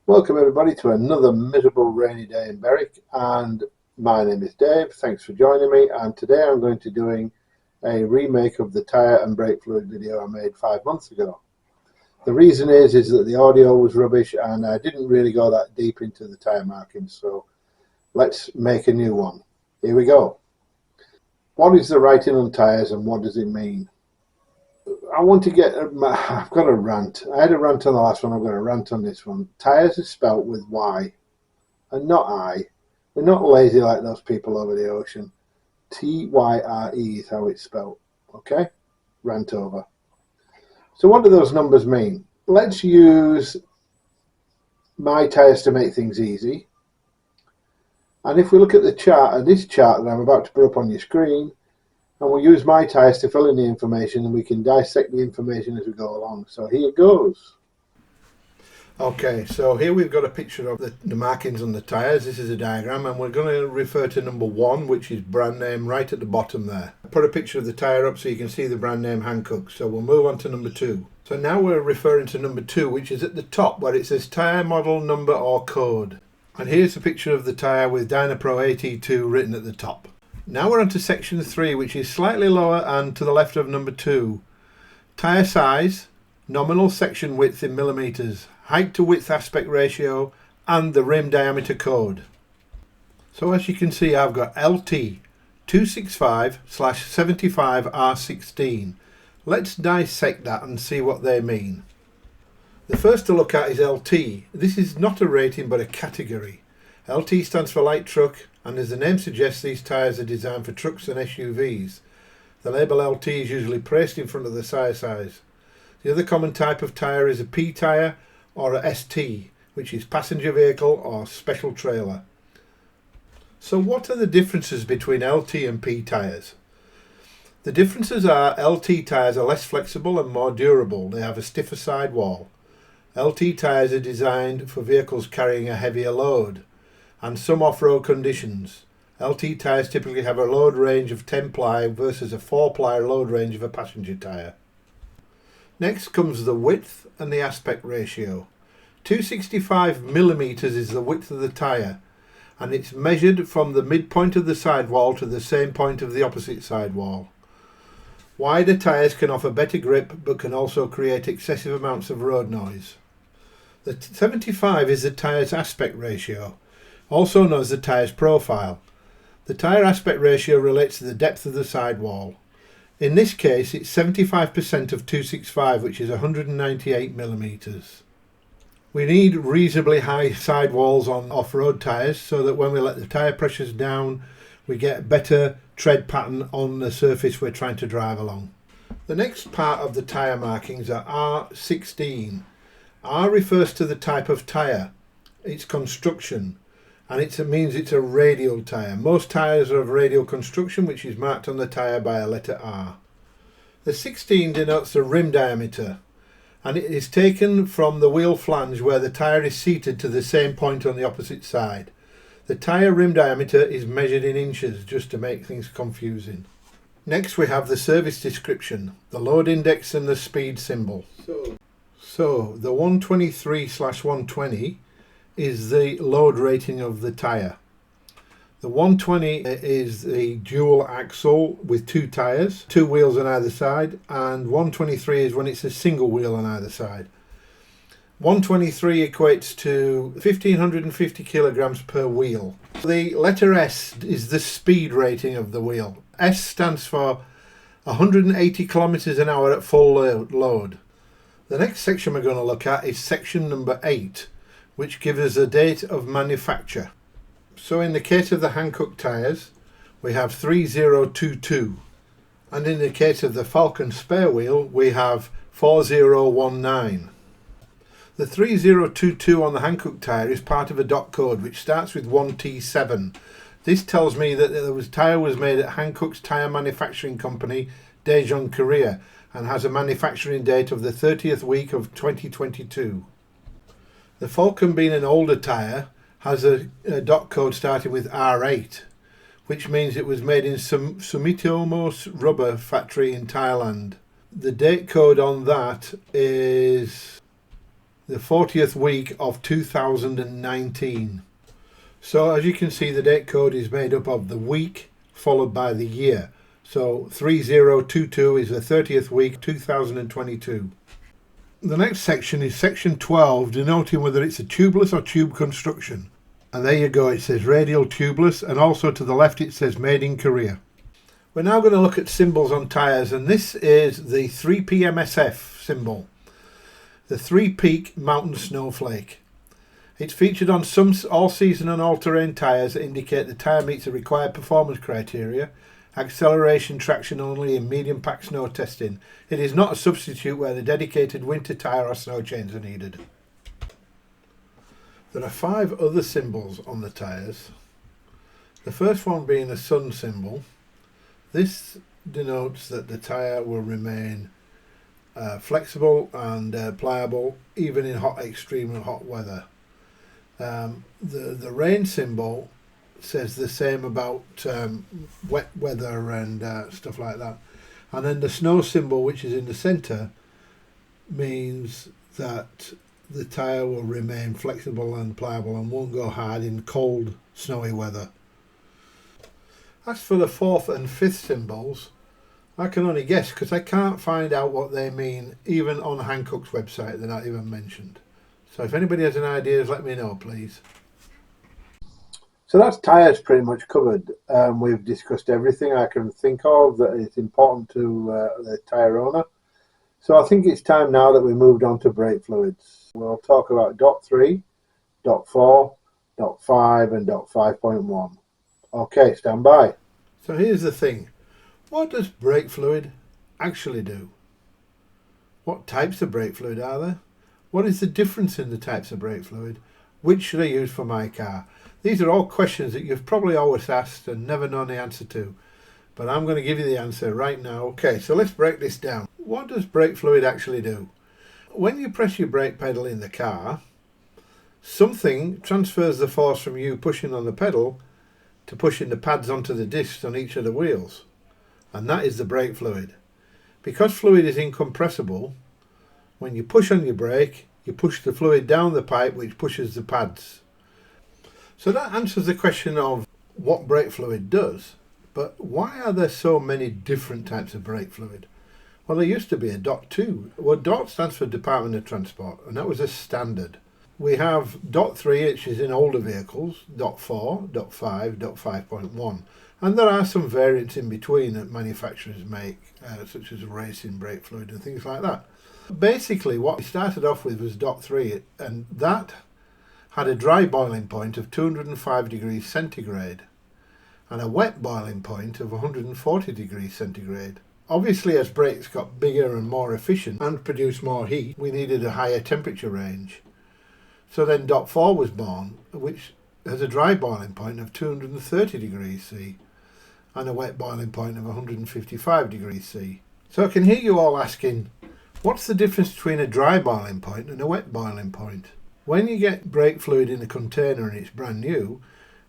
Welcome everybody to another miserable rainy day in Berwick, and my name is Dave. Thanks for joining me, and today I'm going to be doing a remake of the tyre and brake fluid video I made 5 months ago. The reason is that the audio was rubbish and I didn't really go that deep into the tyre markings, so let's make a new one. Here we go. What is the writing on tyres and what does it mean? I've got a rant. I had a rant on the last one, I've got a rant on this one. Tyres is spelt with Y and not I. We're not lazy like those people over the ocean. Tyre is how it's spelt. Okay? Rant over. So what do those numbers mean? Let's use my tyres to make things easy. And if we look at the chart, this chart that I'm about to put up on your screen, and we'll use my tyres to fill in the information, and we can dissect the information as we go along. So here goes. Okay, so here we've got a picture of the markings on the tyres. This is a diagram, and we're going to refer to number 1, which is brand name, right at the bottom there. I put a picture of the tyre up so you can see the brand name Hankook. So we'll move on to number 2. So now we're referring to number 2, which is at the top where it says tyre model, number or code. And here's a picture of the tyre with Dynapro AT2 written at the top. Now we're on to section 3, which is slightly lower and to the left of number 2. Tyre size, nominal section width in millimetres, height to width aspect ratio, and the rim diameter code. So as you can see, I've got LT 265/75R16. Let's dissect that and see what they mean. The first to look at is LT. This is not a rating but a category. LT stands for light truck, and as the name suggests, these tyres are designed for trucks and SUVs. The label LT is usually placed in front of the tyre size. The other common type of tyre is a P tyre or a ST, which is passenger vehicle or special trailer. So what are the differences between LT and P tyres? The differences are LT tyres are less flexible and more durable. They have a stiffer sidewall. LT tyres are designed for vehicles carrying a heavier load and some off-road conditions. LT tyres typically have a load range of 10 ply versus a 4 ply load range of a passenger tyre. Next comes the width and the aspect ratio. 265mm is the width of the tyre, and it's measured from the midpoint of the sidewall to the same point of the opposite sidewall. Wider tyres can offer better grip but can also create excessive amounts of road noise. The 75 is the tyre's aspect ratio, also known as the tyre's profile. The tyre aspect ratio relates to the depth of the sidewall. In this case, it's 75% of 265, which is 198mm. We need reasonably high sidewalls on off-road tyres so that when we let the tyre pressures down, we get better tread pattern on the surface we're trying to drive along. The next part of the tyre markings are R16. R refers to the type of tyre, its construction, and it means it's a radial tyre. Most tyres are of radial construction, which is marked on the tyre by a letter R. The 16 denotes the rim diameter, and it is taken from the wheel flange where the tyre is seated to the same point on the opposite side. The tyre rim diameter is measured in inches just to make things confusing. Next we have the service description, the load index and the speed symbol. So the 123/120 is the load rating of the tyre. The 120 is the dual axle with 2 tyres, 2 wheels on either side, and 123 is when it's a single wheel on either side. 123 equates to 1550 kilograms per wheel. The letter S is the speed rating of the wheel. S stands for 180 kilometers an hour at full load. The next section we're going to look at is section number 8, which gives us a date of manufacture. So in the case of the Hankook tyres, we have 3022, and in the case of the Falcon spare wheel, we have 4019. The 3022 on the Hankook tyre is part of a dot code which starts with 1T7. This tells me that the tyre was made at Hankook's tyre manufacturing company, Daejeon, Korea, and has a manufacturing date of the 30th week of 2022. The Falcon, being an older tyre, has a dot code starting with R8, which means it was made in Sumitomo's rubber factory in Thailand. The date code on that is the 40th week of 2019. So as you can see, the date code is made up of the week followed by the year. So 3022 is the 30th week 2022. The next section is section 12, denoting whether it's a tubeless or tube construction. And there you go, it says radial tubeless, and also to the left it says made in Korea. We're now going to look at symbols on tyres, and this is the 3PMSF symbol, the 3-peak mountain snowflake. It's featured on some all-season and all-terrain tyres that indicate the tyre meets the required performance criteria, acceleration, traction only in medium pack snow testing. It is not a substitute where the dedicated winter tyre or snow chains are needed. There are 5 other symbols on the tyres. The first one being a sun symbol. This denotes that the tyre will remain flexible and pliable even in extremely hot weather. The rain symbol says the same about wet weather and stuff like that. And then the snow symbol, which is in the centre, means that the tyre will remain flexible and pliable and won't go hard in cold, snowy weather. As for the 4th and 5th symbols, I can only guess because I can't find out what they mean. Even on Hankook's website, they're not even mentioned. So if anybody has any ideas, let me know, please. So that's tyres pretty much covered. We've discussed everything I can think of that is important to the tyre owner. So I think it's time now that we moved on to brake fluids. We'll talk about dot 3, dot 4, dot 5 and dot 5.1. Okay, stand by. So here's the thing. What does brake fluid actually do? What types of brake fluid are there? What is the difference in the types of brake fluid? Which should I use for my car? These are all questions that you've probably always asked and never known the answer to. But I'm going to give you the answer right now. Okay, so let's break this down. What does brake fluid actually do? When you press your brake pedal in the car, something transfers the force from you pushing on the pedal to pushing the pads onto the discs on each of the wheels. And that is the brake fluid. Because fluid is incompressible, when you push on your brake, you push the fluid down the pipe which pushes the pads. So that answers the question of what brake fluid does. But why are there so many different types of brake fluid? Well, there used to be a dot 2. Well, dot stands for Department of Transport, and that was a standard. We have dot 3, which is in older vehicles, dot 4, dot 5, dot 5.1. And there are some variants in between that manufacturers make, such as racing brake fluid and things like that. Basically, what we started off with was dot 3, and that had a dry boiling point of 205 degrees centigrade and a wet boiling point of 140 degrees centigrade. Obviously, as brakes got bigger and more efficient and produced more heat, we needed a higher temperature range. So then dot 4 was born, which has a dry boiling point of 230 degrees C and a wet boiling point of 155 degrees C. So I can hear you all asking, what's the difference between a dry boiling point and a wet boiling point? When you get brake fluid in a container and it's brand new,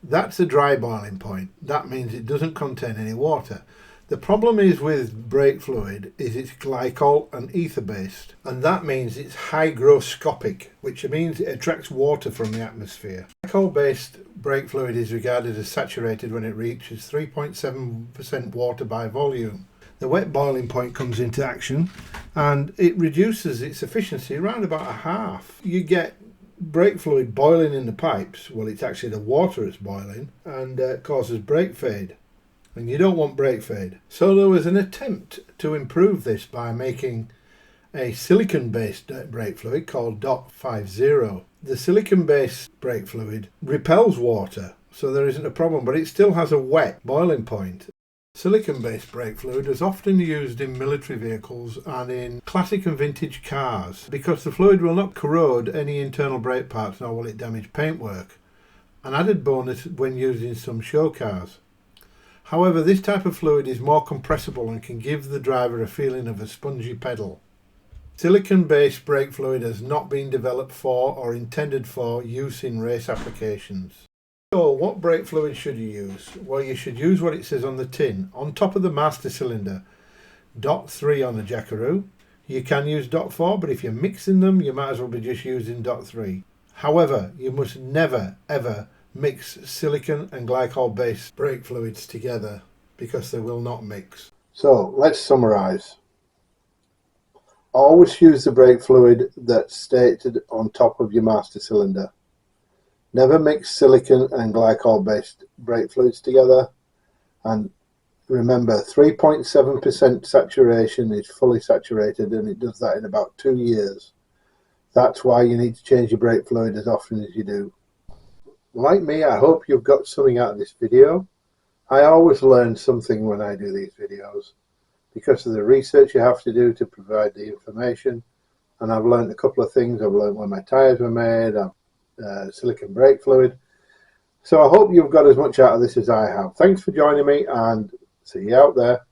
that's a dry boiling point. That means it doesn't contain any water. The problem is with brake fluid is it's glycol and ether based, and that means it's hygroscopic, which means it attracts water from the atmosphere. Glycol based brake fluid is regarded as saturated when it reaches 3.7% water by volume. The wet boiling point comes into action and it reduces its efficiency around about a half. You get brake fluid boiling in the pipes. Well, it's actually the water that's boiling and causes brake fade. And you don't want brake fade. So there was an attempt to improve this by making a silicon-based brake fluid called dot 50. The silicon-based brake fluid repels water, so there isn't a problem, but it still has a wet boiling point. Silicon-based brake fluid is often used in military vehicles and in classic and vintage cars because the fluid will not corrode any internal brake parts nor will it damage paintwork. An added bonus when used in some show cars. However, this type of fluid is more compressible and can give the driver a feeling of a spongy pedal. Silicon-based brake fluid has not been developed for or intended for use in race applications. So, what brake fluid should you use? Well, you should use what it says on the tin. On top of the master cylinder, dot 3 on the Jackaroo, You can use .4, but if you're mixing them, you might as well be just using .3. However, you must never ever mix silicon and glycol based brake fluids together because they will not mix. So let's summarise. Always use the brake fluid that's stated on top of your master cylinder. Never mix silicon and glycol based brake fluids together, and remember 3.7% saturation is fully saturated, and it does that in about 2 years. That's why you need to change your brake fluid as often as you do. Like me, I hope you've got something out of this video. I always learn something when I do these videos because of the research you have to do to provide the information, and I've learned a couple of things. I've learned when my tyres were made, silicon brake fluid. So I hope you've got as much out of this as I have. Thanks for joining me, and see you out there.